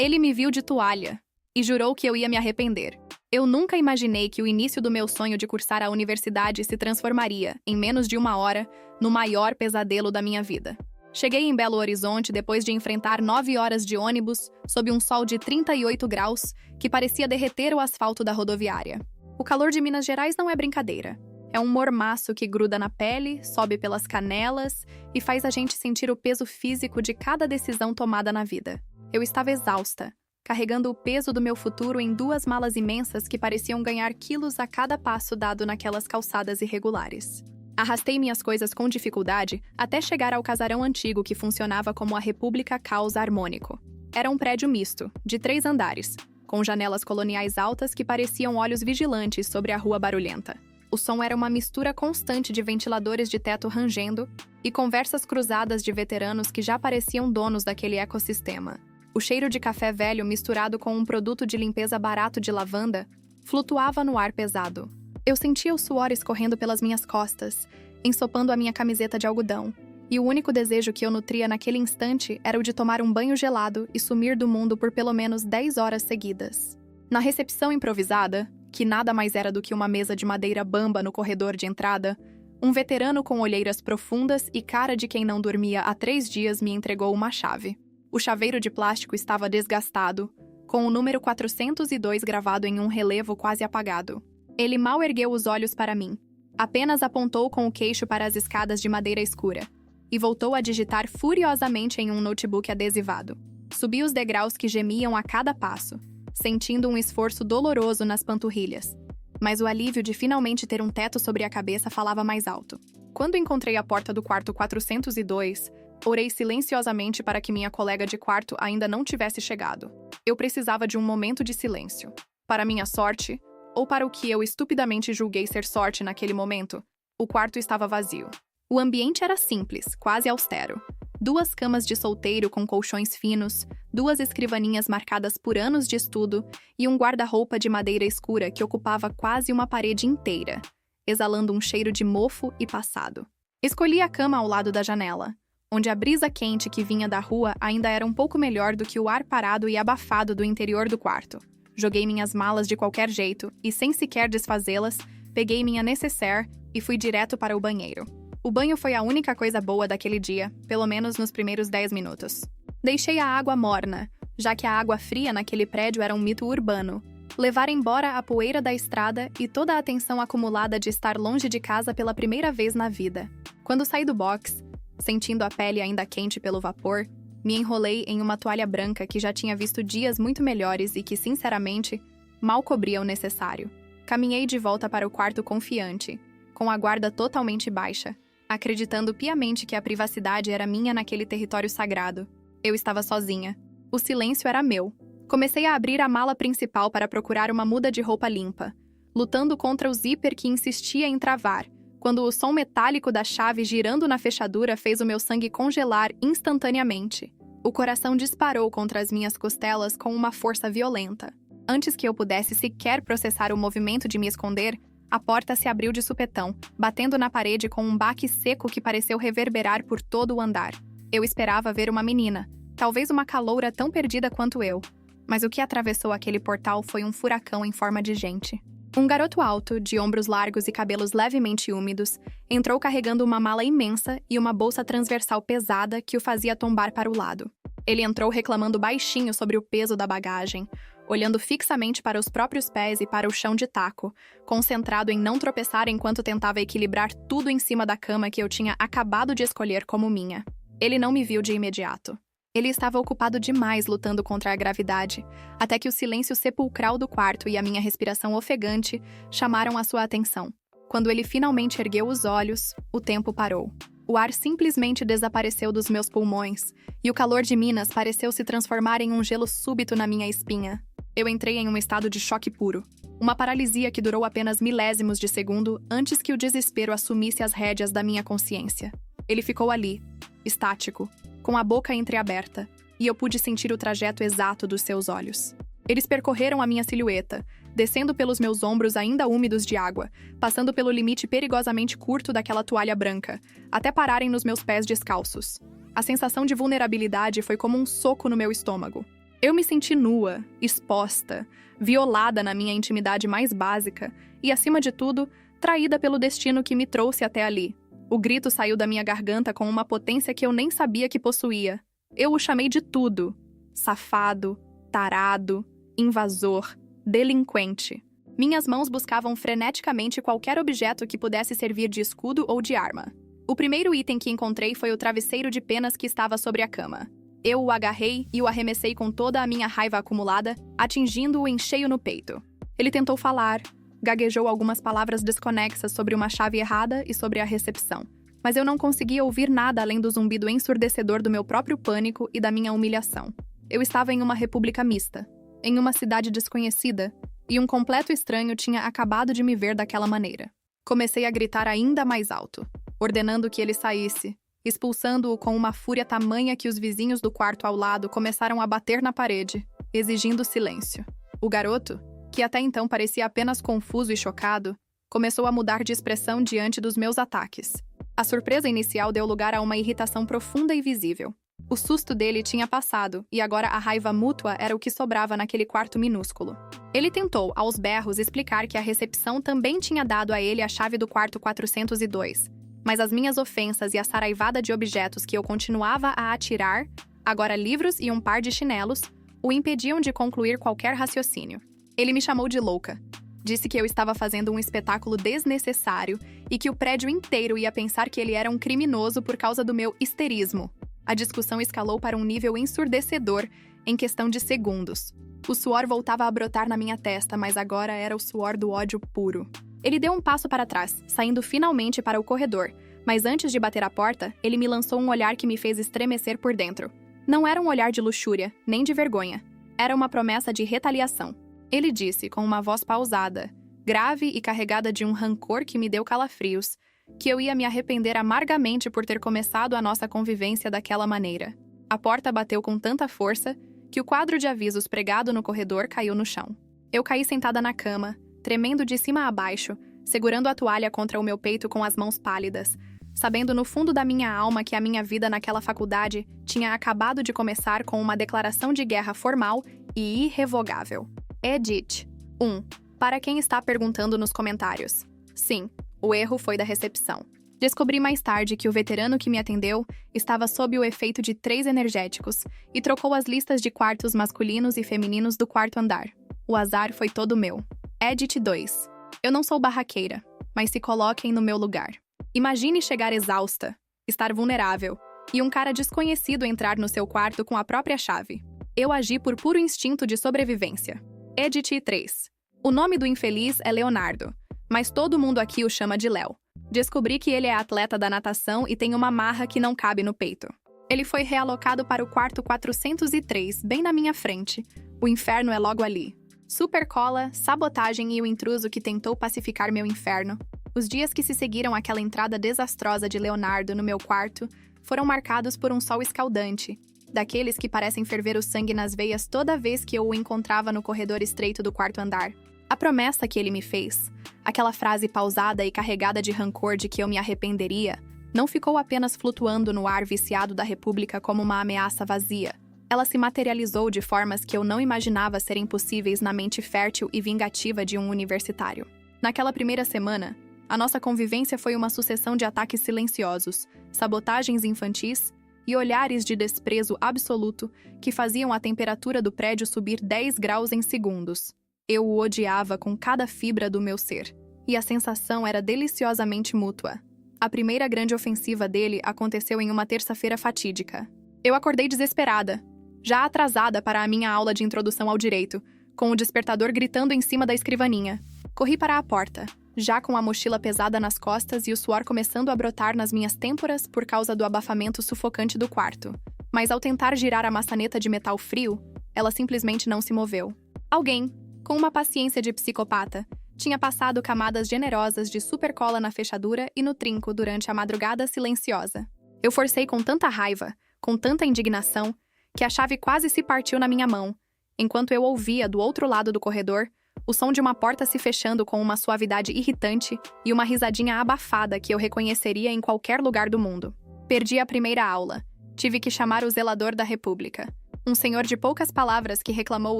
Ele me viu de toalha e jurou que eu ia me arrepender. Eu nunca imaginei que o início do meu sonho de cursar a universidade se transformaria, em menos de uma hora, no maior pesadelo da minha vida. Cheguei em Belo Horizonte depois de enfrentar 9 horas de ônibus, sob um sol de 38 graus, que parecia derreter o asfalto da rodoviária. O calor de Minas Gerais não é brincadeira. É um mormaço que gruda na pele, sobe pelas canelas e faz a gente sentir o peso físico de cada decisão tomada na vida. Eu estava exausta, carregando o peso do meu futuro em 2 malas imensas que pareciam ganhar quilos a cada passo dado naquelas calçadas irregulares. Arrastei minhas coisas com dificuldade até chegar ao casarão antigo que funcionava como a República Caos Harmônico. Era um prédio misto, de 3 andares, com janelas coloniais altas que pareciam olhos vigilantes sobre a rua barulhenta. O som era uma mistura constante de ventiladores de teto rangendo e conversas cruzadas de veteranos que já pareciam donos daquele ecossistema. O cheiro de café velho misturado com um produto de limpeza barato de lavanda flutuava no ar pesado. Eu sentia o suor escorrendo pelas minhas costas, ensopando a minha camiseta de algodão, e o único desejo que eu nutria naquele instante era o de tomar um banho gelado e sumir do mundo por pelo menos 10 horas seguidas. Na recepção improvisada, que nada mais era do que uma mesa de madeira bamba no corredor de entrada, um veterano com olheiras profundas e cara de quem não dormia há 3 dias me entregou uma chave. O chaveiro de plástico estava desgastado, com o número 402 gravado em um relevo quase apagado. Ele mal ergueu os olhos para mim, apenas apontou com o queixo para as escadas de madeira escura, e voltou a digitar furiosamente em um notebook adesivado. Subi os degraus que gemiam a cada passo, sentindo um esforço doloroso nas panturrilhas. Mas o alívio de finalmente ter um teto sobre a cabeça falava mais alto. Quando encontrei a porta do quarto 402, orei silenciosamente para que minha colega de quarto ainda não tivesse chegado. Eu precisava de um momento de silêncio. Para minha sorte, ou para o que eu estupidamente julguei ser sorte naquele momento, o quarto estava vazio. O ambiente era simples, quase austero. 2 camas de solteiro com colchões finos, 2 escrivaninhas marcadas por anos de estudo e um guarda-roupa de madeira escura que ocupava quase uma parede inteira, exalando um cheiro de mofo e passado. Escolhi a cama ao lado da janela, onde a brisa quente que vinha da rua ainda era um pouco melhor do que o ar parado e abafado do interior do quarto. Joguei minhas malas de qualquer jeito e, sem sequer desfazê-las, peguei minha nécessaire e fui direto para o banheiro. O banho foi a única coisa boa daquele dia, pelo menos nos primeiros 10 minutos. Deixei a água morna, já que a água fria naquele prédio era um mito urbano. Levar embora a poeira da estrada e toda a atenção acumulada de estar longe de casa pela primeira vez na vida. Quando saí do box, sentindo a pele ainda quente pelo vapor, me enrolei em uma toalha branca que já tinha visto dias muito melhores e que, sinceramente, mal cobria o necessário. Caminhei de volta para o quarto confiante, com a guarda totalmente baixa, acreditando piamente que a privacidade era minha naquele território sagrado. Eu estava sozinha. O silêncio era meu. Comecei a abrir a mala principal para procurar uma muda de roupa limpa, lutando contra o zíper que insistia em travar, quando o som metálico da chave girando na fechadura fez o meu sangue congelar instantaneamente. O coração disparou contra as minhas costelas com uma força violenta. Antes que eu pudesse sequer processar o movimento de me esconder, a porta se abriu de supetão, batendo na parede com um baque seco que pareceu reverberar por todo o andar. Eu esperava ver uma menina, talvez uma caloura tão perdida quanto eu. Mas o que atravessou aquele portal foi um furacão em forma de gente. Um garoto alto, de ombros largos e cabelos levemente úmidos, entrou carregando uma mala imensa e uma bolsa transversal pesada que o fazia tombar para o lado. Ele entrou reclamando baixinho sobre o peso da bagagem, olhando fixamente para os próprios pés e para o chão de taco, concentrado em não tropeçar enquanto tentava equilibrar tudo em cima da cama que eu tinha acabado de escolher como minha. Ele não me viu de imediato. Ele estava ocupado demais lutando contra a gravidade, até que o silêncio sepulcral do quarto e a minha respiração ofegante chamaram a sua atenção. Quando ele finalmente ergueu os olhos, o tempo parou. O ar simplesmente desapareceu dos meus pulmões, e o calor de Minas pareceu se transformar em um gelo súbito na minha espinha. Eu entrei em um estado de choque puro, uma paralisia que durou apenas milésimos de segundo antes que o desespero assumisse as rédeas da minha consciência. Ele ficou ali, estático, com a boca entreaberta, e eu pude sentir o trajeto exato dos seus olhos. Eles percorreram a minha silhueta, descendo pelos meus ombros ainda úmidos de água, passando pelo limite perigosamente curto daquela toalha branca, até pararem nos meus pés descalços. A sensação de vulnerabilidade foi como um soco no meu estômago. Eu me senti nua, exposta, violada na minha intimidade mais básica e, acima de tudo, traída pelo destino que me trouxe até ali. O grito saiu da minha garganta com uma potência que eu nem sabia que possuía. Eu o chamei de tudo: safado, tarado, invasor, delinquente. Minhas mãos buscavam freneticamente qualquer objeto que pudesse servir de escudo ou de arma. O primeiro item que encontrei foi o travesseiro de penas que estava sobre a cama. Eu o agarrei e o arremessei com toda a minha raiva acumulada, atingindo-o em cheio no peito. Ele tentou falar, gaguejou algumas palavras desconexas sobre uma chave errada e sobre a recepção. Mas eu não conseguia ouvir nada além do zumbido ensurdecedor do meu próprio pânico e da minha humilhação. Eu estava em uma república mista, em uma cidade desconhecida, e um completo estranho tinha acabado de me ver daquela maneira. Comecei a gritar ainda mais alto, ordenando que ele saísse, expulsando-o com uma fúria tamanha que os vizinhos do quarto ao lado começaram a bater na parede, exigindo silêncio. O garoto, que até então parecia apenas confuso e chocado, começou a mudar de expressão diante dos meus ataques. A surpresa inicial deu lugar a uma irritação profunda e visível. O susto dele tinha passado, e agora a raiva mútua era o que sobrava naquele quarto minúsculo. Ele tentou, aos berros, explicar que a recepção também tinha dado a ele a chave do quarto 402, mas as minhas ofensas e a saraivada de objetos que eu continuava a atirar, agora livros e um par de chinelos, o impediam de concluir qualquer raciocínio. Ele me chamou de louca. Disse que eu estava fazendo um espetáculo desnecessário e que o prédio inteiro ia pensar que ele era um criminoso por causa do meu histerismo. A discussão escalou para um nível ensurdecedor em questão de segundos. O suor voltava a brotar na minha testa, mas agora era o suor do ódio puro. Ele deu um passo para trás, saindo finalmente para o corredor, mas antes de bater a porta, ele me lançou um olhar que me fez estremecer por dentro. Não era um olhar de luxúria, nem de vergonha. Era uma promessa de retaliação. Ele disse, com uma voz pausada, grave e carregada de um rancor que me deu calafrios, que eu ia me arrepender amargamente por ter começado a nossa convivência daquela maneira. A porta bateu com tanta força que o quadro de avisos pregado no corredor caiu no chão. Eu caí sentada na cama, tremendo de cima a baixo, segurando a toalha contra o meu peito com as mãos pálidas, sabendo no fundo da minha alma que a minha vida naquela faculdade tinha acabado de começar com uma declaração de guerra formal e irrevogável. Edit. 1. Para quem está perguntando nos comentários. Sim, o erro foi da recepção. Descobri mais tarde que o veterano que me atendeu estava sob o efeito de 3 energéticos e trocou as listas de quartos masculinos e femininos do quarto andar. O azar foi todo meu. Edit 2. Eu não sou barraqueira, mas se coloquem no meu lugar. Imagine chegar exausta, estar vulnerável, e um cara desconhecido entrar no seu quarto com a própria chave. Eu agi por puro instinto de sobrevivência. Edit 3. O nome do infeliz é Leonardo, mas todo mundo aqui o chama de Léo. Descobri que ele é atleta da natação e tem uma marra que não cabe no peito. Ele foi realocado para o quarto 403, bem na minha frente. O inferno é logo ali. Supercola, sabotagem e o intruso que tentou pacificar meu inferno. Os dias que se seguiram àquela entrada desastrosa de Leonardo no meu quarto foram marcados por um sol escaldante, daqueles que parecem ferver o sangue nas veias toda vez que eu o encontrava no corredor estreito do quarto andar. A promessa que ele me fez, aquela frase pausada e carregada de rancor de que eu me arrependeria, não ficou apenas flutuando no ar viciado da República como uma ameaça vazia. Ela se materializou de formas que eu não imaginava serem possíveis na mente fértil e vingativa de um universitário. Naquela primeira semana, a nossa convivência foi uma sucessão de ataques silenciosos, sabotagens infantis e olhares de desprezo absoluto que faziam a temperatura do prédio subir 10 graus em segundos. Eu o odiava com cada fibra do meu ser, e a sensação era deliciosamente mútua. A primeira grande ofensiva dele aconteceu em uma terça-feira fatídica. Eu acordei desesperada, já atrasada para a minha aula de introdução ao direito, com o despertador gritando em cima da escrivaninha. Corri para a porta, já com a mochila pesada nas costas e o suor começando a brotar nas minhas têmporas por causa do abafamento sufocante do quarto. Mas ao tentar girar a maçaneta de metal frio, ela simplesmente não se moveu. Alguém, com uma paciência de psicopata, tinha passado camadas generosas de supercola na fechadura e no trinco durante a madrugada silenciosa. Eu forcei com tanta raiva, com tanta indignação, que a chave quase se partiu na minha mão, enquanto eu ouvia, do outro lado do corredor, o som de uma porta se fechando com uma suavidade irritante e uma risadinha abafada que eu reconheceria em qualquer lugar do mundo. Perdi a primeira aula. Tive que chamar o zelador da República. Um senhor de poucas palavras que reclamou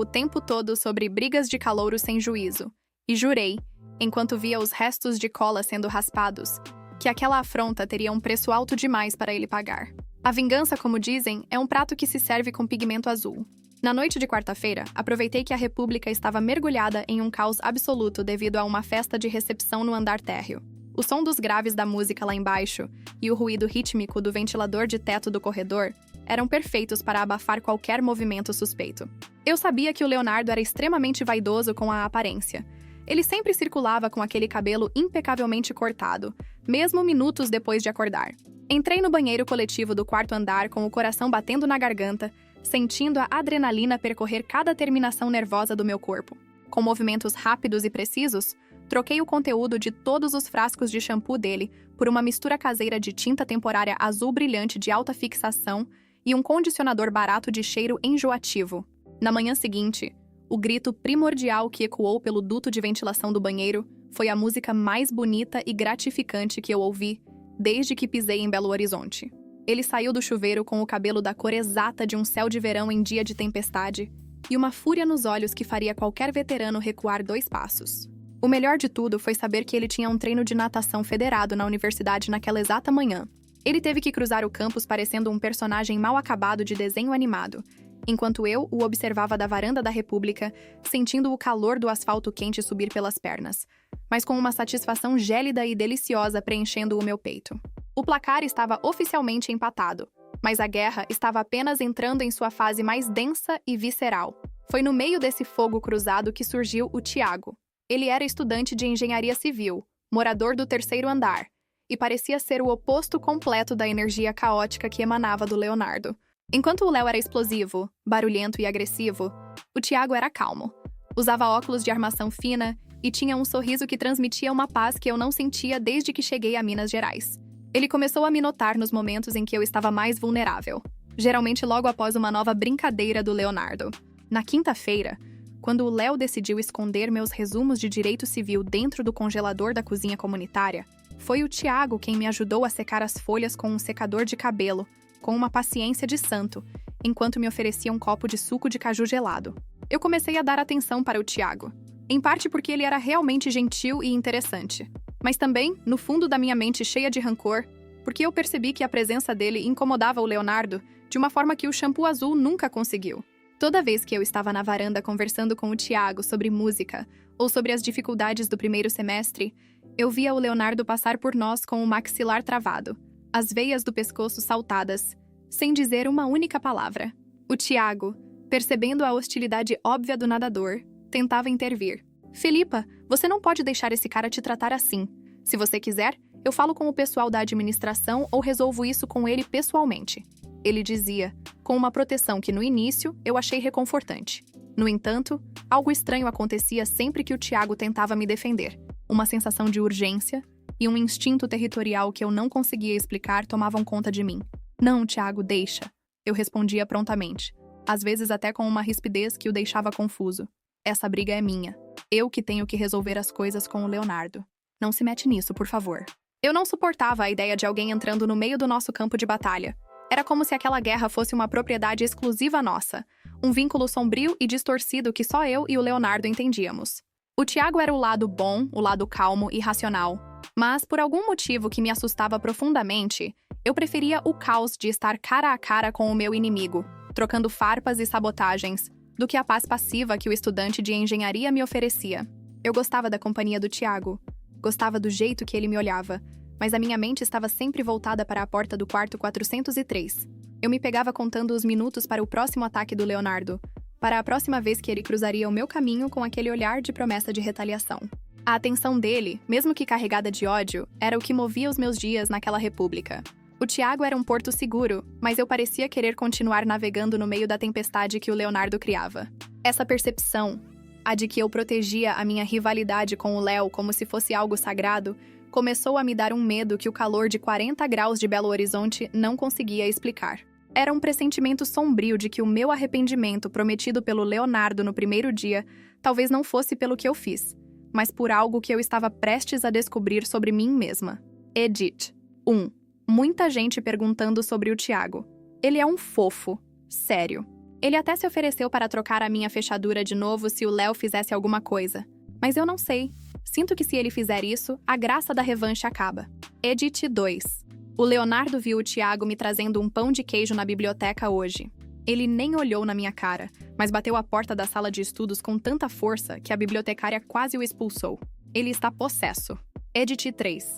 o tempo todo sobre brigas de calouros sem juízo. E jurei, enquanto via os restos de cola sendo raspados, que aquela afronta teria um preço alto demais para ele pagar. A vingança, como dizem, é um prato que se serve com pigmento azul. Na noite de quarta-feira, aproveitei que a República estava mergulhada em um caos absoluto devido a uma festa de recepção no andar térreo. O som dos graves da música lá embaixo e o ruído rítmico do ventilador de teto do corredor eram perfeitos para abafar qualquer movimento suspeito. Eu sabia que o Leonardo era extremamente vaidoso com a aparência. Ele sempre circulava com aquele cabelo impecavelmente cortado, mesmo minutos depois de acordar. Entrei no banheiro coletivo do quarto andar com o coração batendo na garganta, sentindo a adrenalina percorrer cada terminação nervosa do meu corpo. Com movimentos rápidos e precisos, troquei o conteúdo de todos os frascos de shampoo dele por uma mistura caseira de tinta temporária azul brilhante de alta fixação e um condicionador barato de cheiro enjoativo. Na manhã seguinte, o grito primordial que ecoou pelo duto de ventilação do banheiro foi a música mais bonita e gratificante que eu ouvi desde que pisei em Belo Horizonte. Ele saiu do chuveiro com o cabelo da cor exata de um céu de verão em dia de tempestade e uma fúria nos olhos que faria qualquer veterano recuar 2 passos. O melhor de tudo foi saber que ele tinha um treino de natação federado na universidade naquela exata manhã. Ele teve que cruzar o campus parecendo um personagem mal acabado de desenho animado, enquanto eu o observava da varanda da República, sentindo o calor do asfalto quente subir pelas pernas, mas com uma satisfação gélida e deliciosa preenchendo o meu peito. O placar estava oficialmente empatado, mas a guerra estava apenas entrando em sua fase mais densa e visceral. Foi no meio desse fogo cruzado que surgiu o Tiago. Ele era estudante de engenharia civil, morador do 3º andar, e parecia ser o oposto completo da energia caótica que emanava do Leonardo. Enquanto o Léo era explosivo, barulhento e agressivo, o Tiago era calmo. Usava óculos de armação fina e tinha um sorriso que transmitia uma paz que eu não sentia desde que cheguei a Minas Gerais. Ele começou a me notar nos momentos em que eu estava mais vulnerável, geralmente logo após uma nova brincadeira do Leonardo. Na quinta-feira, quando o Léo decidiu esconder meus resumos de direito civil dentro do congelador da cozinha comunitária, foi o Tiago quem me ajudou a secar as folhas com um secador de cabelo, com uma paciência de santo, enquanto me oferecia um copo de suco de caju gelado. Eu comecei a dar atenção para o Tiago, em parte porque ele era realmente gentil e interessante, mas também, no fundo da minha mente cheia de rancor, porque eu percebi que a presença dele incomodava o Leonardo de uma forma que o shampoo azul nunca conseguiu. Toda vez que eu estava na varanda conversando com o Tiago sobre música ou sobre as dificuldades do primeiro semestre, eu via o Leonardo passar por nós com o maxilar travado, as veias do pescoço saltadas, sem dizer uma única palavra. O Tiago, percebendo a hostilidade óbvia do nadador, tentava intervir. "Felipa, você não pode deixar esse cara te tratar assim. Se você quiser, eu falo com o pessoal da administração ou resolvo isso com ele pessoalmente", ele dizia, com uma proteção que no início eu achei reconfortante. No entanto, algo estranho acontecia sempre que o Tiago tentava me defender. Uma sensação de urgência e um instinto territorial que eu não conseguia explicar tomavam conta de mim. "Não, Tiago, deixa", eu respondia prontamente, às vezes até com uma rispidez que o deixava confuso. "Essa briga é minha. Eu que tenho que resolver as coisas com o Leonardo. Não se mete nisso, por favor." Eu não suportava a ideia de alguém entrando no meio do nosso campo de batalha. Era como se aquela guerra fosse uma propriedade exclusiva nossa, um vínculo sombrio e distorcido que só eu e o Leonardo entendíamos. O Tiago era o lado bom, o lado calmo e racional, mas por algum motivo que me assustava profundamente, eu preferia o caos de estar cara a cara com o meu inimigo, trocando farpas e sabotagens, do que a paz passiva que o estudante de engenharia me oferecia. Eu gostava da companhia do Tiago, gostava do jeito que ele me olhava, mas a minha mente estava sempre voltada para a porta do quarto 403. Eu me pegava contando os minutos para o próximo ataque do Leonardo, para a próxima vez que ele cruzaria o meu caminho com aquele olhar de promessa de retaliação. A atenção dele, mesmo que carregada de ódio, era o que movia os meus dias naquela república. O Tiago era um porto seguro, mas eu parecia querer continuar navegando no meio da tempestade que o Leonardo criava. Essa percepção, a de que eu protegia a minha rivalidade com o Léo como se fosse algo sagrado, começou a me dar um medo que o calor de 40 graus de Belo Horizonte não conseguia explicar. Era um pressentimento sombrio de que o meu arrependimento prometido pelo Leonardo no primeiro dia talvez não fosse pelo que eu fiz, mas por algo que eu estava prestes a descobrir sobre mim mesma. Edith. 1. Muita gente perguntando sobre o Tiago. Ele é um fofo. Sério. Ele até se ofereceu para trocar a minha fechadura de novo se o Léo fizesse alguma coisa. Mas eu não sei. Sinto que se ele fizer isso, a graça da revanche acaba. Edit 2. O Leonardo viu o Thiago me trazendo um pão de queijo na biblioteca hoje. Ele nem olhou na minha cara, mas bateu a porta da sala de estudos com tanta força que a bibliotecária quase o expulsou. Ele está possesso. Edit 3.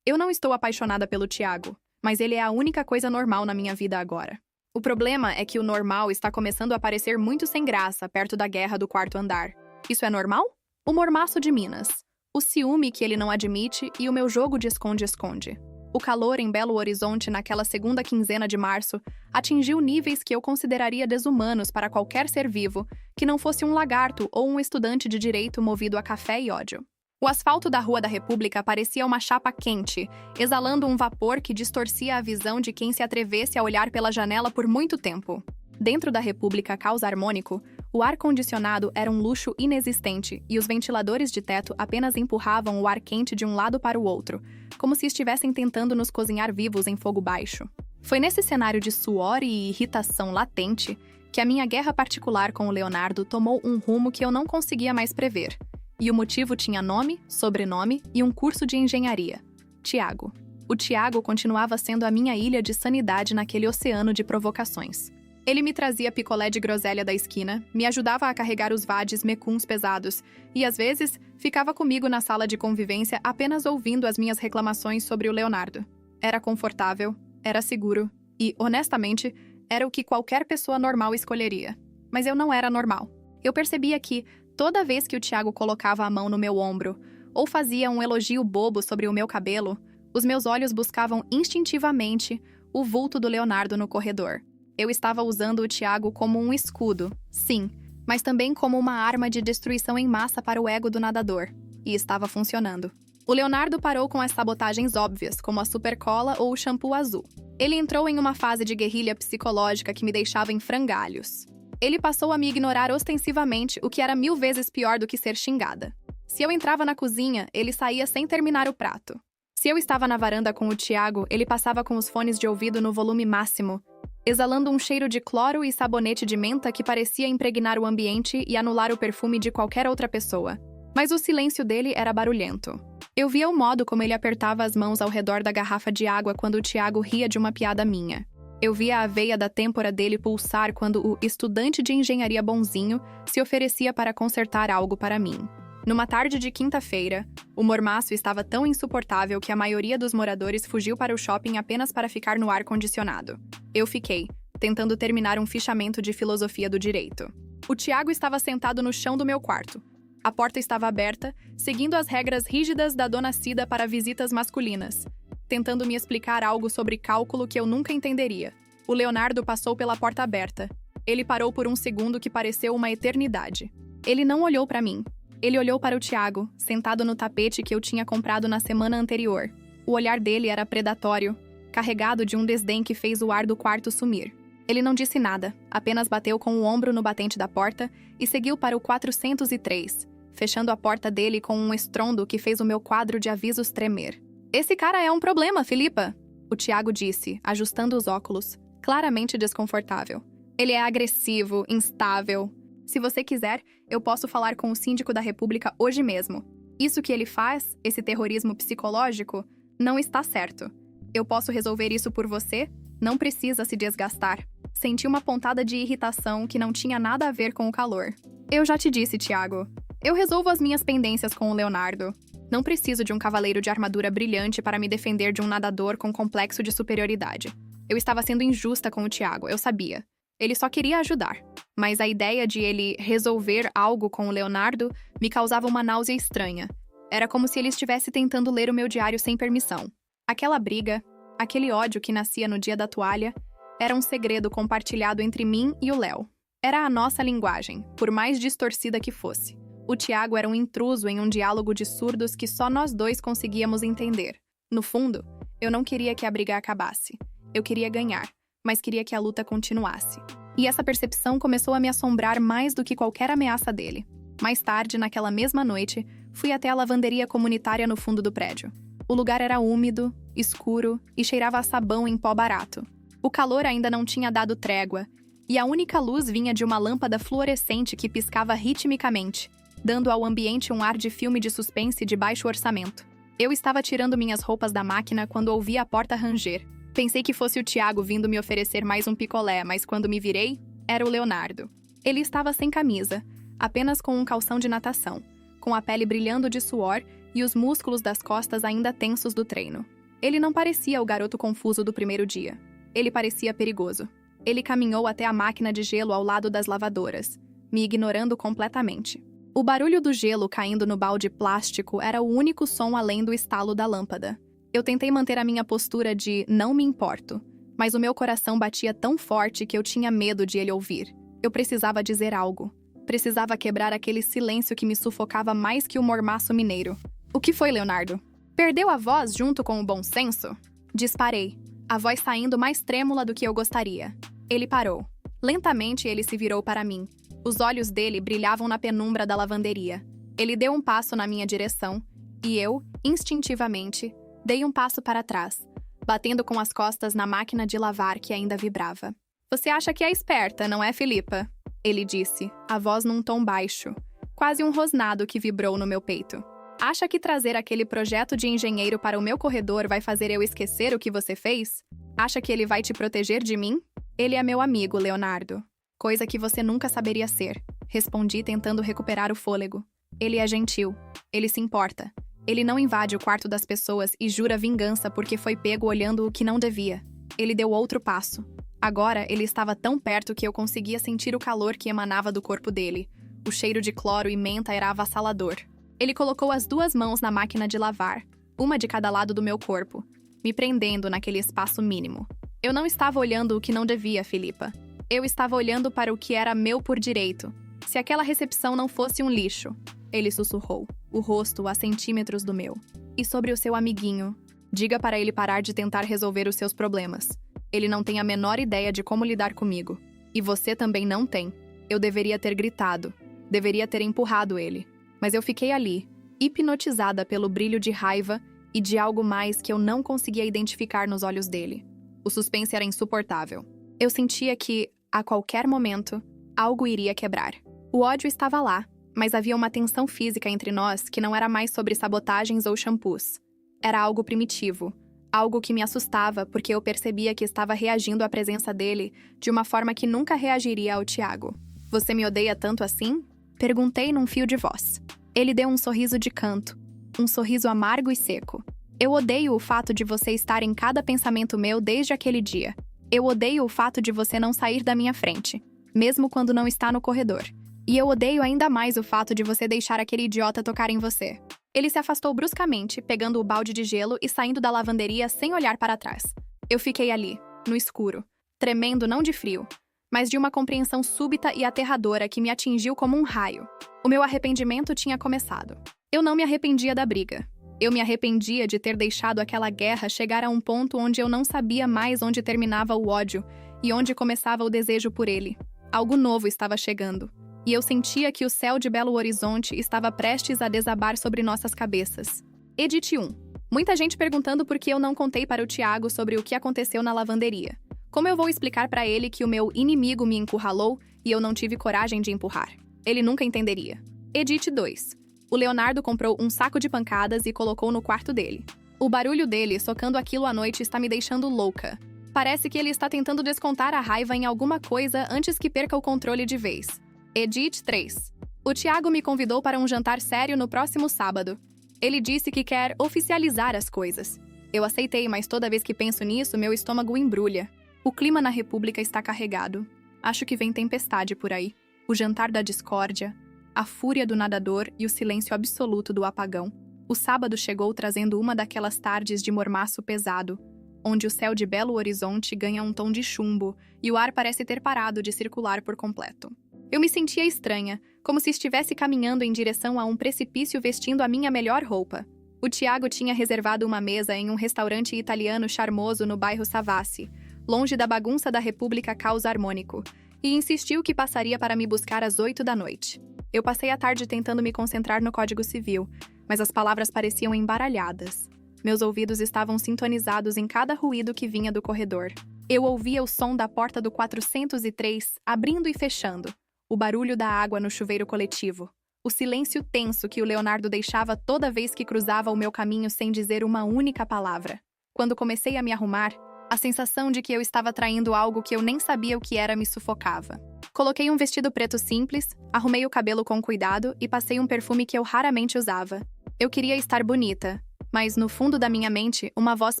Eu não estou apaixonada pelo Thiago, mas ele é a única coisa normal na minha vida agora. O problema é que o normal está começando a parecer muito sem graça perto da guerra do quarto andar. Isso é normal? O mormaço de Minas, o ciúme que ele não admite e o meu jogo de esconde-esconde. O calor em Belo Horizonte naquela segunda quinzena de março atingiu níveis que eu consideraria desumanos para qualquer ser vivo que não fosse um lagarto ou um estudante de direito movido a café e ódio. O asfalto da Rua da República parecia uma chapa quente, exalando um vapor que distorcia a visão de quem se atrevesse a olhar pela janela por muito tempo. Dentro da República Caos Harmônico, o ar-condicionado era um luxo inexistente e os ventiladores de teto apenas empurravam o ar quente de um lado para o outro, como se estivessem tentando nos cozinhar vivos em fogo baixo. Foi nesse cenário de suor e irritação latente que a minha guerra particular com o Leonardo tomou um rumo que eu não conseguia mais prever. E o motivo tinha nome, sobrenome e um curso de engenharia. Thiago. O Thiago continuava sendo a minha ilha de sanidade naquele oceano de provocações. Ele me trazia picolé de groselha da esquina, me ajudava a carregar os vades mecuns pesados e, às vezes, ficava comigo na sala de convivência apenas ouvindo as minhas reclamações sobre o Leonardo. Era confortável, era seguro e, honestamente, era o que qualquer pessoa normal escolheria. Mas eu não era normal. Eu percebia que, toda vez que o Thiago colocava a mão no meu ombro ou fazia um elogio bobo sobre o meu cabelo, os meus olhos buscavam instintivamente o vulto do Leonardo no corredor. Eu estava usando o Thiago como um escudo, sim, mas também como uma arma de destruição em massa para o ego do nadador. E estava funcionando. O Leonardo parou com as sabotagens óbvias, como a supercola ou o shampoo azul. Ele entrou em uma fase de guerrilha psicológica que me deixava em frangalhos. Ele passou a me ignorar ostensivamente, o que era 1000 vezes pior do que ser xingada. Se eu entrava na cozinha, ele saía sem terminar o prato. Se eu estava na varanda com o Thiago, ele passava com os fones de ouvido no volume máximo, exalando um cheiro de cloro e sabonete de menta que parecia impregnar o ambiente e anular o perfume de qualquer outra pessoa. Mas o silêncio dele era barulhento. Eu via o modo como ele apertava as mãos ao redor da garrafa de água quando o Thiago ria de uma piada minha. Eu via a veia da têmpora dele pulsar quando o estudante de engenharia bonzinho se oferecia para consertar algo para mim. Numa tarde de quinta-feira, o mormaço estava tão insuportável que a maioria dos moradores fugiu para o shopping apenas para ficar no ar-condicionado. Eu fiquei, tentando terminar um fichamento de filosofia do direito. O Thiago estava sentado no chão do meu quarto. A porta estava aberta, seguindo as regras rígidas da dona Cida para visitas masculinas, tentando me explicar algo sobre cálculo que eu nunca entenderia. O Leonardo passou pela porta aberta. Ele parou por um segundo que pareceu uma eternidade. Ele não olhou para mim. Ele olhou para o Thiago, sentado no tapete que eu tinha comprado na semana anterior. O olhar dele era predatório, carregado de um desdém que fez o ar do quarto sumir. Ele não disse nada, apenas bateu com o ombro no batente da porta e seguiu para o 403, fechando a porta dele com um estrondo que fez o meu quadro de avisos tremer. "Esse cara é um problema, Filipa", o Thiago disse, ajustando os óculos, claramente desconfortável. "Ele é agressivo, instável. Se você quiser, eu posso falar com o síndico da República hoje mesmo. Isso que ele faz, esse terrorismo psicológico, não está certo. Eu posso resolver isso por você? Não precisa se desgastar." Senti uma pontada de irritação que não tinha nada a ver com o calor. "Eu já te disse, Thiago. Eu resolvo as minhas pendências com o Leonardo. Não preciso de um cavaleiro de armadura brilhante para me defender de um nadador com complexo de superioridade. Eu estava sendo injusta com o Thiago, eu sabia. Ele só queria ajudar. Mas a ideia de ele resolver algo com o Leonardo me causava uma náusea estranha. Era como se ele estivesse tentando ler o meu diário sem permissão. Aquela briga, aquele ódio que nascia no dia da toalha, era um segredo compartilhado entre mim e o Léo. Era a nossa linguagem, por mais distorcida que fosse. O Thiago era um intruso em um diálogo de surdos que só nós dois conseguíamos entender. No fundo, eu não queria que a briga acabasse. Eu queria ganhar, mas queria que a luta continuasse. E essa percepção começou a me assombrar mais do que qualquer ameaça dele. Mais tarde, naquela mesma noite, fui até a lavanderia comunitária no fundo do prédio. O lugar era úmido, escuro e cheirava a sabão em pó barato. O calor ainda não tinha dado trégua, e a única luz vinha de uma lâmpada fluorescente que piscava ritmicamente, dando ao ambiente um ar de filme de suspense de baixo orçamento. Eu estava tirando minhas roupas da máquina quando ouvi a porta ranger. Pensei que fosse o Tiago vindo me oferecer mais um picolé, mas quando me virei, era o Leonardo. Ele estava sem camisa, apenas com um calção de natação, com a pele brilhando de suor e os músculos das costas ainda tensos do treino. Ele não parecia o garoto confuso do primeiro dia. Ele parecia perigoso. Ele caminhou até a máquina de gelo ao lado das lavadoras, me ignorando completamente. O barulho do gelo caindo no balde plástico era o único som além do estalo da lâmpada. Eu tentei manter a minha postura de não me importo, mas o meu coração batia tão forte que eu tinha medo de ele ouvir. Eu precisava dizer algo. Precisava quebrar aquele silêncio que me sufocava mais que o mormaço mineiro. O que foi, Leonardo? Perdeu a voz junto com o bom senso? Disparei, a voz saindo mais trêmula do que eu gostaria. Ele parou. Lentamente ele se virou para mim. Os olhos dele brilhavam na penumbra da lavanderia. Ele deu um passo na minha direção, e eu, instintivamente, dei um passo para trás, batendo com as costas na máquina de lavar que ainda vibrava. Você acha que é esperta, não é, Filipa? Ele disse, a voz num tom baixo, quase um rosnado que vibrou no meu peito. Acha que trazer aquele projeto de engenheiro para o meu corredor vai fazer eu esquecer o que você fez? Acha que ele vai te proteger de mim? Ele é meu amigo, Leonardo. Coisa que você nunca saberia ser, respondi tentando recuperar o fôlego. Ele é gentil. Ele se importa. Ele não invade o quarto das pessoas e jura vingança porque foi pego olhando o que não devia. Ele deu outro passo. Agora, ele estava tão perto que eu conseguia sentir o calor que emanava do corpo dele. O cheiro de cloro e menta era avassalador. Ele colocou as duas mãos na máquina de lavar, uma de cada lado do meu corpo, me prendendo naquele espaço mínimo. Eu não estava olhando o que não devia, Filipa. Eu estava olhando para o que era meu por direito. Se aquela recepção não fosse um lixo, ele sussurrou, o rosto a centímetros do meu. E sobre o seu amiguinho, diga para ele parar de tentar resolver os seus problemas. Ele não tem a menor ideia de como lidar comigo. E você também não tem. Eu deveria ter gritado. Deveria ter empurrado ele. Mas eu fiquei ali, hipnotizada pelo brilho de raiva e de algo mais que eu não conseguia identificar nos olhos dele. O suspense era insuportável. Eu sentia que, a qualquer momento, algo iria quebrar. O ódio estava lá, mas havia uma tensão física entre nós que não era mais sobre sabotagens ou shampoos. Era algo primitivo, algo que me assustava porque eu percebia que estava reagindo à presença dele de uma forma que nunca reagiria ao Tiago. Você me odeia tanto assim? Perguntei num fio de voz. Ele deu um sorriso de canto, um sorriso amargo e seco. Eu odeio o fato de você estar em cada pensamento meu desde aquele dia. Eu odeio o fato de você não sair da minha frente, mesmo quando não está no corredor. E eu odeio ainda mais o fato de você deixar aquele idiota tocar em você. Ele se afastou bruscamente, pegando o balde de gelo e saindo da lavanderia sem olhar para trás. Eu fiquei ali, no escuro, tremendo não de frio, mas de uma compreensão súbita e aterradora que me atingiu como um raio. O meu arrependimento tinha começado. Eu não me arrependia da briga. Eu me arrependia de ter deixado aquela guerra chegar a um ponto onde eu não sabia mais onde terminava o ódio e onde começava o desejo por ele. Algo novo estava chegando, e eu sentia que o céu de Belo Horizonte estava prestes a desabar sobre nossas cabeças. Edit 1. Muita gente perguntando por que eu não contei para o Tiago sobre o que aconteceu na lavanderia. Como eu vou explicar para ele que o meu inimigo me encurralou e eu não tive coragem de empurrar? Ele nunca entenderia. Edit 2. O Leonardo comprou um saco de pancadas e colocou no quarto dele. O barulho dele socando aquilo à noite está me deixando louca. Parece que ele está tentando descontar a raiva em alguma coisa antes que perca o controle de vez. Edit 3. O Tiago me convidou para um jantar sério no próximo sábado. Ele disse que quer oficializar as coisas. Eu aceitei, mas toda vez que penso nisso, meu estômago embrulha. O clima na República está carregado. Acho que vem tempestade por aí. O jantar da discórdia, a fúria do nadador e o silêncio absoluto do apagão. O sábado chegou trazendo uma daquelas tardes de mormaço pesado, onde o céu de Belo Horizonte ganha um tom de chumbo e o ar parece ter parado de circular por completo. Eu me sentia estranha, como se estivesse caminhando em direção a um precipício vestindo a minha melhor roupa. O Tiago tinha reservado uma mesa em um restaurante italiano charmoso no bairro Savassi, longe da bagunça da República Caos Harmônico, e insistiu que passaria para me buscar às 8 da noite. Eu passei a tarde tentando me concentrar no Código Civil, mas as palavras pareciam embaralhadas. Meus ouvidos estavam sintonizados em cada ruído que vinha do corredor. Eu ouvia o som da porta do 403 abrindo e fechando, o barulho da água no chuveiro coletivo, o silêncio tenso que o Leonardo deixava toda vez que cruzava o meu caminho sem dizer uma única palavra. Quando comecei a me arrumar, a sensação de que eu estava traindo algo que eu nem sabia o que era me sufocava. Coloquei um vestido preto simples, arrumei o cabelo com cuidado e passei um perfume que eu raramente usava. Eu queria estar bonita, mas no fundo da minha mente, uma voz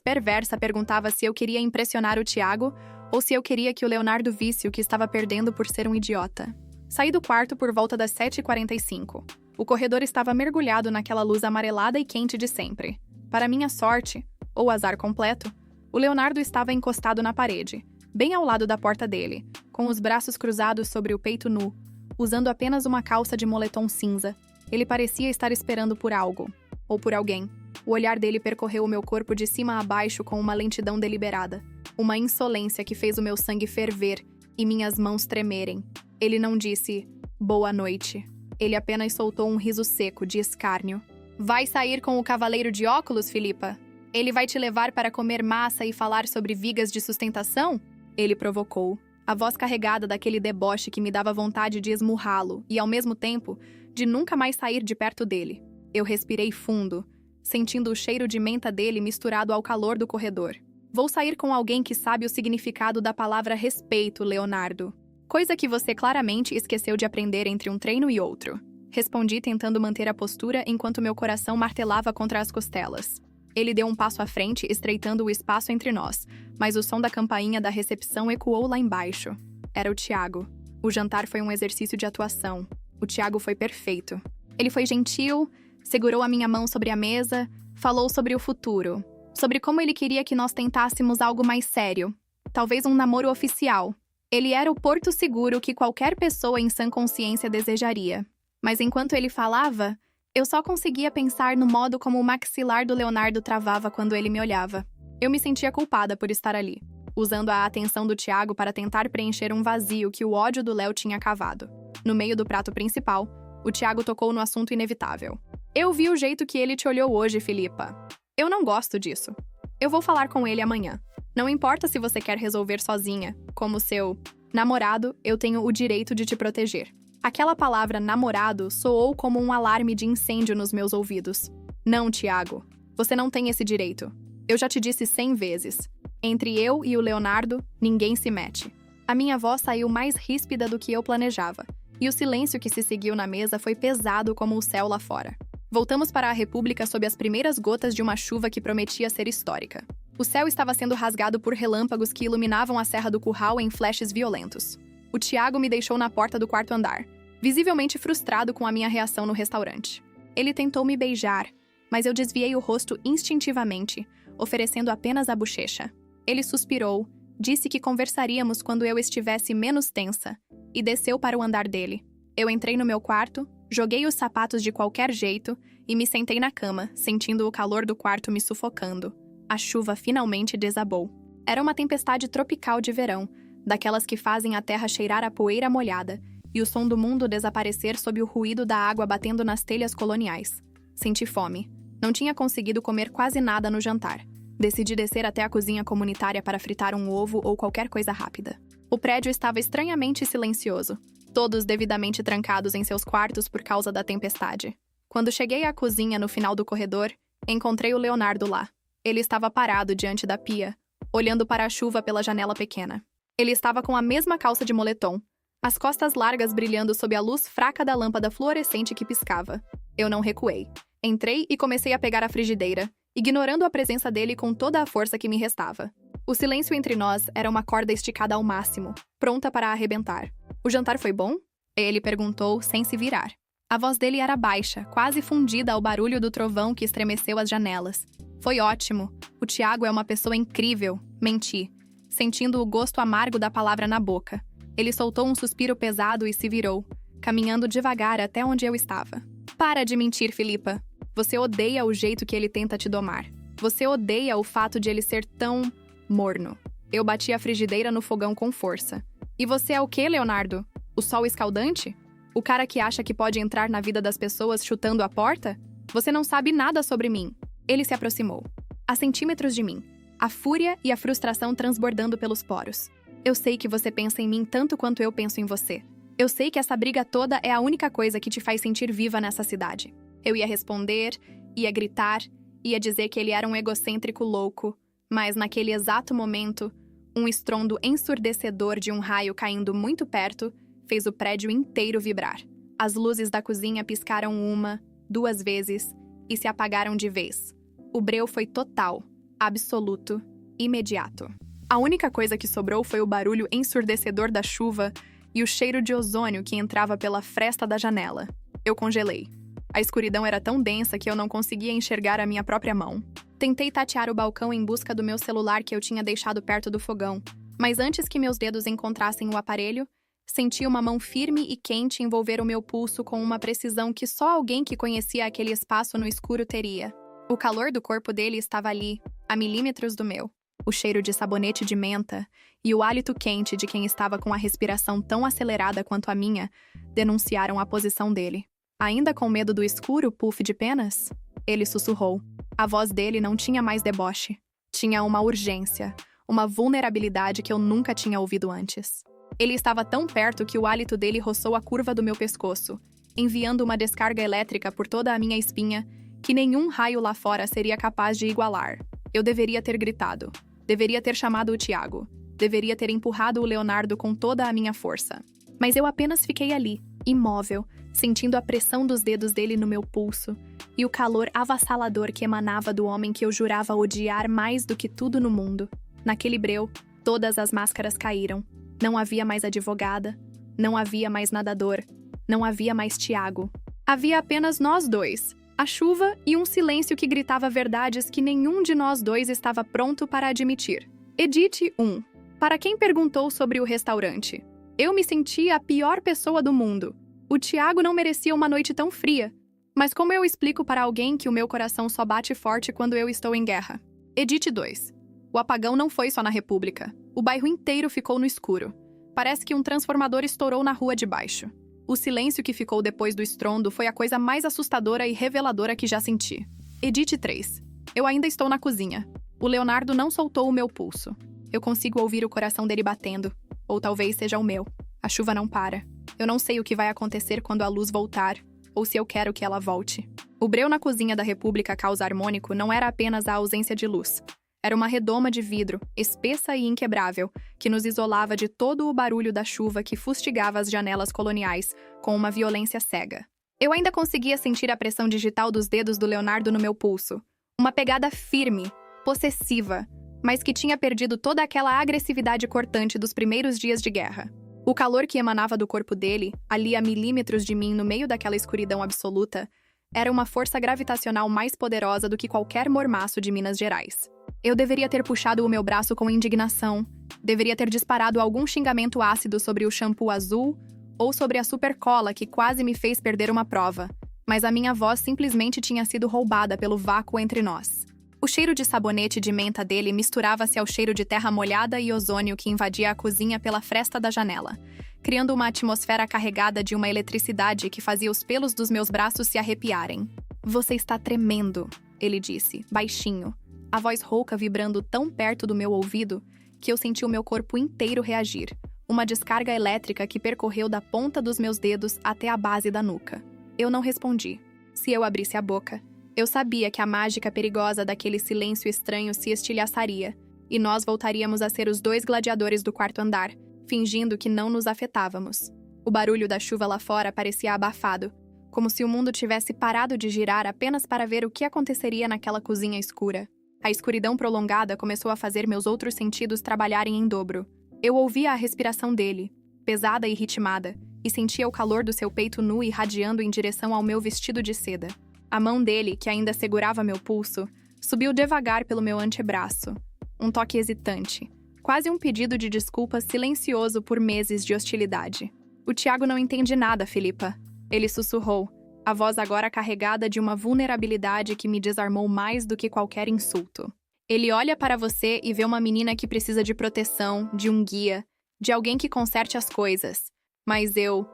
perversa perguntava se eu queria impressionar o Thiago ou se eu queria que o Leonardo visse o que estava perdendo por ser um idiota. Saí do quarto por volta das 7h45. O corredor estava mergulhado naquela luz amarelada e quente de sempre. Para minha sorte, ou azar completo, o Leonardo estava encostado na parede, bem ao lado da porta dele, com os braços cruzados sobre o peito nu, usando apenas uma calça de moletom cinza. Ele parecia estar esperando por algo, ou por alguém. O olhar dele percorreu o meu corpo de cima a baixo com uma lentidão deliberada, uma insolência que fez o meu sangue ferver e minhas mãos tremerem. Ele não disse, boa noite. Ele apenas soltou um riso seco de escárnio. Vai sair com o cavaleiro de óculos, Filipa? Ele vai te levar para comer massa e falar sobre vigas de sustentação? Ele provocou, a voz carregada daquele deboche que me dava vontade de esmurrá-lo e, ao mesmo tempo, de nunca mais sair de perto dele. Eu respirei fundo, sentindo o cheiro de menta dele misturado ao calor do corredor. Vou sair com alguém que sabe o significado da palavra respeito, Leonardo. Coisa que você claramente esqueceu de aprender entre um treino e outro. Respondi tentando manter a postura enquanto meu coração martelava contra as costelas. Ele deu um passo à frente, estreitando o espaço entre nós, mas o som da campainha da recepção ecoou lá embaixo. Era o Thiago. O jantar foi um exercício de atuação. O Thiago foi perfeito. Ele foi gentil, segurou a minha mão sobre a mesa, falou sobre o futuro, sobre como ele queria que nós tentássemos algo mais sério, talvez um namoro oficial. Ele era o porto seguro que qualquer pessoa em sã consciência desejaria. Mas enquanto ele falava, eu só conseguia pensar no modo como o maxilar do Leonardo travava quando ele me olhava. Eu me sentia culpada por estar ali, usando a atenção do Thiago para tentar preencher um vazio que o ódio do Léo tinha cavado. No meio do prato principal, o Thiago tocou no assunto inevitável. Eu vi o jeito que ele te olhou hoje, Filipa. Eu não gosto disso. Eu vou falar com ele amanhã. Não importa se você quer resolver sozinha, como seu namorado, eu tenho o direito de te proteger. Aquela palavra namorado soou como um alarme de incêndio nos meus ouvidos. Não, Thiago. Você não tem esse direito. Eu já te disse 100 vezes. Entre eu e o Leonardo, ninguém se mete. A minha voz saiu mais ríspida do que eu planejava, e o silêncio que se seguiu na mesa foi pesado como o céu lá fora. Voltamos para a República sob as primeiras gotas de uma chuva que prometia ser histórica. O céu estava sendo rasgado por relâmpagos que iluminavam a Serra do Curral em flashes violentos. O Thiago me deixou na porta do quarto andar, visivelmente frustrado com a minha reação no restaurante. Ele tentou me beijar, mas eu desviei o rosto instintivamente, oferecendo apenas a bochecha. Ele suspirou, disse que conversaríamos quando eu estivesse menos tensa, e desceu para o andar dele. Eu entrei no meu quarto, joguei os sapatos de qualquer jeito e me sentei na cama, sentindo o calor do quarto me sufocando. A chuva finalmente desabou. Era uma tempestade tropical de verão, daquelas que fazem a terra cheirar a poeira molhada e o som do mundo desaparecer sob o ruído da água batendo nas telhas coloniais. Senti fome. Não tinha conseguido comer quase nada no jantar. Decidi descer até a cozinha comunitária para fritar um ovo ou qualquer coisa rápida. O prédio estava estranhamente silencioso, todos devidamente trancados em seus quartos por causa da tempestade. Quando cheguei à cozinha no final do corredor, encontrei o Leonardo lá. Ele estava parado diante da pia, olhando para a chuva pela janela pequena. Ele estava com a mesma calça de moletom, as costas largas brilhando sob a luz fraca da lâmpada fluorescente que piscava. Eu não recuei. Entrei e comecei a pegar a frigideira, ignorando a presença dele com toda a força que me restava. O silêncio entre nós era uma corda esticada ao máximo, pronta para arrebentar. O jantar foi bom? Ele perguntou, sem se virar. A voz dele era baixa, quase fundida ao barulho do trovão que estremeceu as janelas. Foi ótimo. O Thiago é uma pessoa incrível. Menti, sentindo o gosto amargo da palavra na boca. Ele soltou um suspiro pesado e se virou, caminhando devagar até onde eu estava. Para de mentir, Filipa. Você odeia o jeito que ele tenta te domar. Você odeia o fato de ele ser tão morno. Eu bati a frigideira no fogão com força. E você é o quê, Leonardo? O sol escaldante? O cara que acha que pode entrar na vida das pessoas chutando a porta? Você não sabe nada sobre mim. Ele se aproximou, a centímetros de mim, a fúria e a frustração transbordando pelos poros. Eu sei que você pensa em mim tanto quanto eu penso em você. Eu sei que essa briga toda é a única coisa que te faz sentir viva nessa cidade. Eu ia responder, ia gritar, ia dizer que ele era um egocêntrico louco, mas naquele exato momento, um estrondo ensurdecedor de um raio caindo muito perto fez o prédio inteiro vibrar. As luzes da cozinha piscaram 1, 2 vezes e se apagaram de vez. O breu foi total, absoluto, imediato. A única coisa que sobrou foi o barulho ensurdecedor da chuva e o cheiro de ozônio que entrava pela fresta da janela. Eu congelei. A escuridão era tão densa que eu não conseguia enxergar a minha própria mão. Tentei tatear o balcão em busca do meu celular que eu tinha deixado perto do fogão, mas antes que meus dedos encontrassem o aparelho, senti uma mão firme e quente envolver o meu pulso com uma precisão que só alguém que conhecia aquele espaço no escuro teria. O calor do corpo dele estava ali, a milímetros do meu. O cheiro de sabonete de menta e o hálito quente de quem estava com a respiração tão acelerada quanto a minha denunciaram a posição dele. Ainda com medo do escuro puff de penas? Ele sussurrou. A voz dele não tinha mais deboche. Tinha uma urgência, uma vulnerabilidade que eu nunca tinha ouvido antes. Ele estava tão perto que o hálito dele roçou a curva do meu pescoço, enviando uma descarga elétrica por toda a minha espinha que nenhum raio lá fora seria capaz de igualar. Eu deveria ter gritado. Deveria ter chamado o Tiago. Deveria ter empurrado o Leonardo com toda a minha força. Mas eu apenas fiquei ali, imóvel, sentindo a pressão dos dedos dele no meu pulso e o calor avassalador que emanava do homem que eu jurava odiar mais do que tudo no mundo. Naquele breu, todas as máscaras caíram. Não havia mais advogada, não havia mais nadador, não havia mais Tiago. Havia apenas nós dois, a chuva e um silêncio que gritava verdades que nenhum de nós dois estava pronto para admitir. Edite 1. Para quem perguntou sobre o restaurante. Eu me sentia a pior pessoa do mundo. O Tiago não merecia uma noite tão fria. Mas como eu explico para alguém que o meu coração só bate forte quando eu estou em guerra? Edite 2. O apagão não foi só na República. O bairro inteiro ficou no escuro. Parece que um transformador estourou na rua de baixo. O silêncio que ficou depois do estrondo foi a coisa mais assustadora e reveladora que já senti. Edite 3. Eu ainda estou na cozinha. O Leonardo não soltou o meu pulso. Eu consigo ouvir o coração dele batendo. Ou talvez seja o meu. A chuva não para. Eu não sei o que vai acontecer quando a luz voltar, ou se eu quero que ela volte. O breu na cozinha da República Caos Harmônico não era apenas a ausência de luz. Era uma redoma de vidro, espessa e inquebrável, que nos isolava de todo o barulho da chuva que fustigava as janelas coloniais com uma violência cega. Eu ainda conseguia sentir a pressão digital dos dedos do Leonardo no meu pulso. Uma pegada firme, possessiva, mas que tinha perdido toda aquela agressividade cortante dos primeiros dias de guerra. O calor que emanava do corpo dele, ali a milímetros de mim no meio daquela escuridão absoluta, era uma força gravitacional mais poderosa do que qualquer mormaço de Minas Gerais. Eu deveria ter puxado o meu braço com indignação, deveria ter disparado algum xingamento ácido sobre o shampoo azul ou sobre a supercola que quase me fez perder uma prova, mas a minha voz simplesmente tinha sido roubada pelo vácuo entre nós. O cheiro de sabonete de menta dele misturava-se ao cheiro de terra molhada e ozônio que invadia a cozinha pela fresta da janela, criando uma atmosfera carregada de uma eletricidade que fazia os pelos dos meus braços se arrepiarem. "Você está tremendo", ele disse, baixinho, a voz rouca vibrando tão perto do meu ouvido que eu senti o meu corpo inteiro reagir, uma descarga elétrica que percorreu da ponta dos meus dedos até a base da nuca. Eu não respondi. Se eu abrisse a boca, eu sabia que a mágica perigosa daquele silêncio estranho se estilhaçaria, e nós voltaríamos a ser os 2 gladiadores do quarto andar, fingindo que não nos afetávamos. O barulho da chuva lá fora parecia abafado, como se o mundo tivesse parado de girar apenas para ver o que aconteceria naquela cozinha escura. A escuridão prolongada começou a fazer meus outros sentidos trabalharem em dobro. Eu ouvia a respiração dele, pesada e ritmada, e sentia o calor do seu peito nu irradiando em direção ao meu vestido de seda. A mão dele, que ainda segurava meu pulso, subiu devagar pelo meu antebraço. Um toque hesitante, quase um pedido de desculpas silencioso por meses de hostilidade. "O Tiago não entende nada, Filipa", ele sussurrou, a voz agora carregada de uma vulnerabilidade que me desarmou mais do que qualquer insulto. "Ele olha para você e vê uma menina que precisa de proteção, de um guia, de alguém que conserte as coisas. Mas eu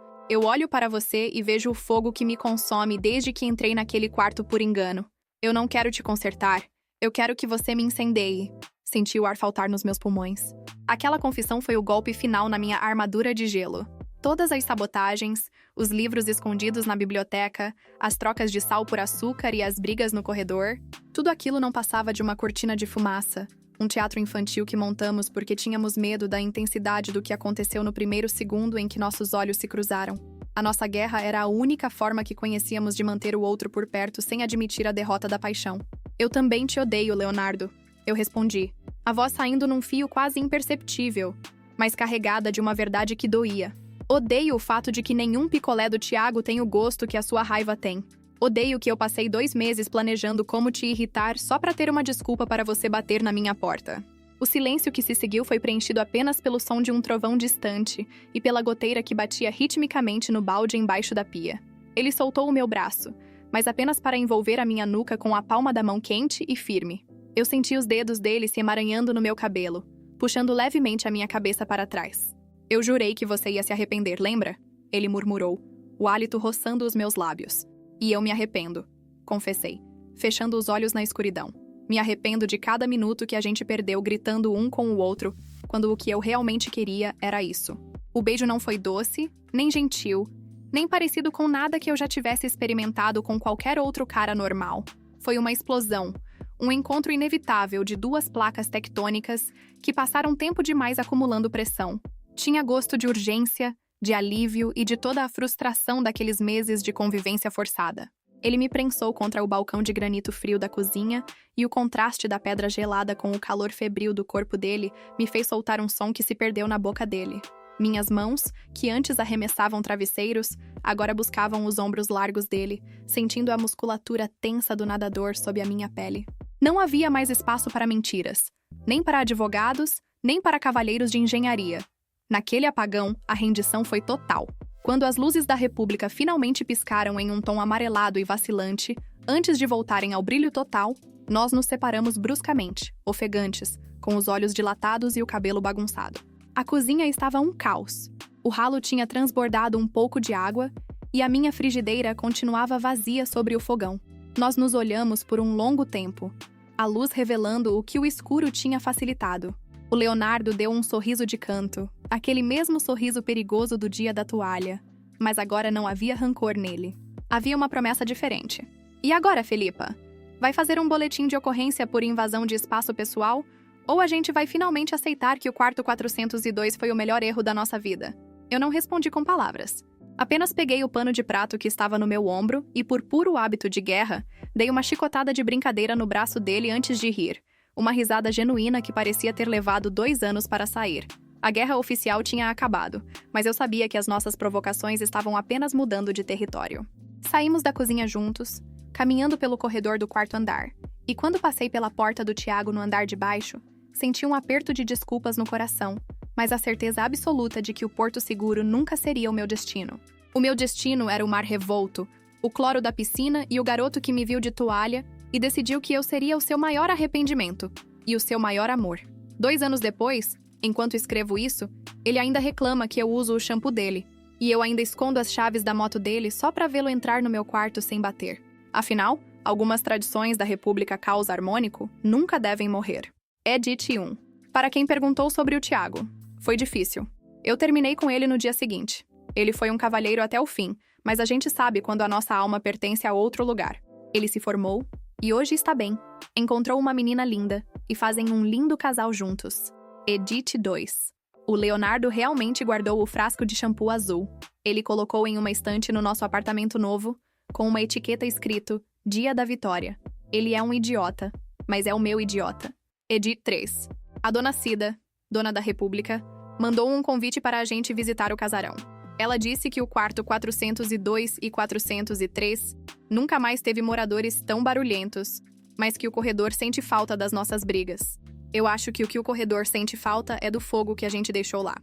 olho para você e vejo o fogo que me consome desde que entrei naquele quarto por engano. Eu não quero te consertar. Eu quero que você me incendeie. Senti o ar faltar nos meus pulmões. Aquela confissão foi o golpe final na minha armadura de gelo. Todas as sabotagens, os livros escondidos na biblioteca, as trocas de sal por açúcar e as brigas no corredor, tudo aquilo não passava de uma cortina de fumaça, um teatro infantil que montamos porque tínhamos medo da intensidade do que aconteceu no primeiro segundo em que nossos olhos se cruzaram. A nossa guerra era a única forma que conhecíamos de manter o outro por perto sem admitir a derrota da paixão. Eu também te odeio, Leonardo. Eu respondi, a voz saindo num fio quase imperceptível, mas carregada de uma verdade que doía. Odeio o fato de que nenhum picolé do Tiago tem o gosto que a sua raiva tem. Odeio que eu passei 2 meses planejando como te irritar só pra ter uma desculpa para você bater na minha porta. O silêncio que se seguiu foi preenchido apenas pelo som de um trovão distante e pela goteira que batia ritmicamente no balde embaixo da pia. Ele soltou o meu braço, mas apenas para envolver a minha nuca com a palma da mão quente e firme. Eu senti os dedos dele se emaranhando no meu cabelo, puxando levemente a minha cabeça para trás. Eu jurei que você ia se arrepender, lembra? Ele murmurou, o hálito roçando os meus lábios. E eu me arrependo, confessei, fechando os olhos na escuridão. Me arrependo de cada minuto que a gente perdeu gritando um com o outro, quando o que eu realmente queria era isso. O beijo não foi doce, nem gentil, nem parecido com nada que eu já tivesse experimentado com qualquer outro cara normal. Foi uma explosão, um encontro inevitável de 2 placas tectônicas que passaram tempo demais acumulando pressão. Tinha gosto de urgência, de alívio e de toda a frustração daqueles meses de convivência forçada. Ele me prensou contra o balcão de granito frio da cozinha e o contraste da pedra gelada com o calor febril do corpo dele me fez soltar um som que se perdeu na boca dele. Minhas mãos, que antes arremessavam travesseiros, agora buscavam os ombros largos dele, sentindo a musculatura tensa do nadador sob a minha pele. Não havia mais espaço para mentiras, nem para advogados, nem para cavalheiros de engenharia. Naquele apagão, a rendição foi total. Quando as luzes da República finalmente piscaram em um tom amarelado e vacilante, antes de voltarem ao brilho total, nós nos separamos bruscamente, ofegantes, com os olhos dilatados e o cabelo bagunçado. A cozinha estava um caos. O ralo tinha transbordado um pouco de água e a minha frigideira continuava vazia sobre o fogão. Nós nos olhamos por um longo tempo, a luz revelando o que o escuro tinha facilitado. O Leonardo deu um sorriso de canto, aquele mesmo sorriso perigoso do dia da toalha. Mas agora não havia rancor nele. Havia uma promessa diferente. E agora, Felipa? Vai fazer um boletim de ocorrência por invasão de espaço pessoal? Ou a gente vai finalmente aceitar que o quarto 402 foi o melhor erro da nossa vida? Eu não respondi com palavras. Apenas peguei o pano de prato que estava no meu ombro e, por puro hábito de guerra, dei uma chicotada de brincadeira no braço dele antes de rir. Uma risada genuína que parecia ter levado 2 anos para sair. A guerra oficial tinha acabado, mas eu sabia que as nossas provocações estavam apenas mudando de território. Saímos da cozinha juntos, caminhando pelo corredor do 4º andar, e quando passei pela porta do Tiago no andar de baixo, senti um aperto de desculpas no coração, mas a certeza absoluta de que o porto seguro nunca seria o meu destino. O meu destino era o mar revolto, o cloro da piscina e o garoto que me viu de toalha e decidiu que eu seria o seu maior arrependimento e o seu maior amor. 2 anos depois, enquanto escrevo isso, ele ainda reclama que eu uso o shampoo dele, e eu ainda escondo as chaves da moto dele só para vê-lo entrar no meu quarto sem bater. Afinal, algumas tradições da República Caos Harmônico nunca devem morrer. Edit 1. Para quem perguntou sobre o Tiago, foi difícil. Eu terminei com ele no dia seguinte. Ele foi um cavalheiro até o fim, mas a gente sabe quando a nossa alma pertence a outro lugar. Ele se formou e hoje está bem. Encontrou uma menina linda e fazem um lindo casal juntos. Edit 2. O Leonardo realmente guardou o frasco de shampoo azul. Ele colocou em uma estante no nosso apartamento novo, com uma etiqueta escrito Dia da Vitória. Ele é um idiota, mas é o meu idiota. Edit 3. A dona Cida, dona da República, mandou um convite para a gente visitar o casarão. Ela disse que o quarto 402 e 403 nunca mais teve moradores tão barulhentos, mas que o corredor sente falta das nossas brigas. Eu acho que o corredor sente falta é do fogo que a gente deixou lá.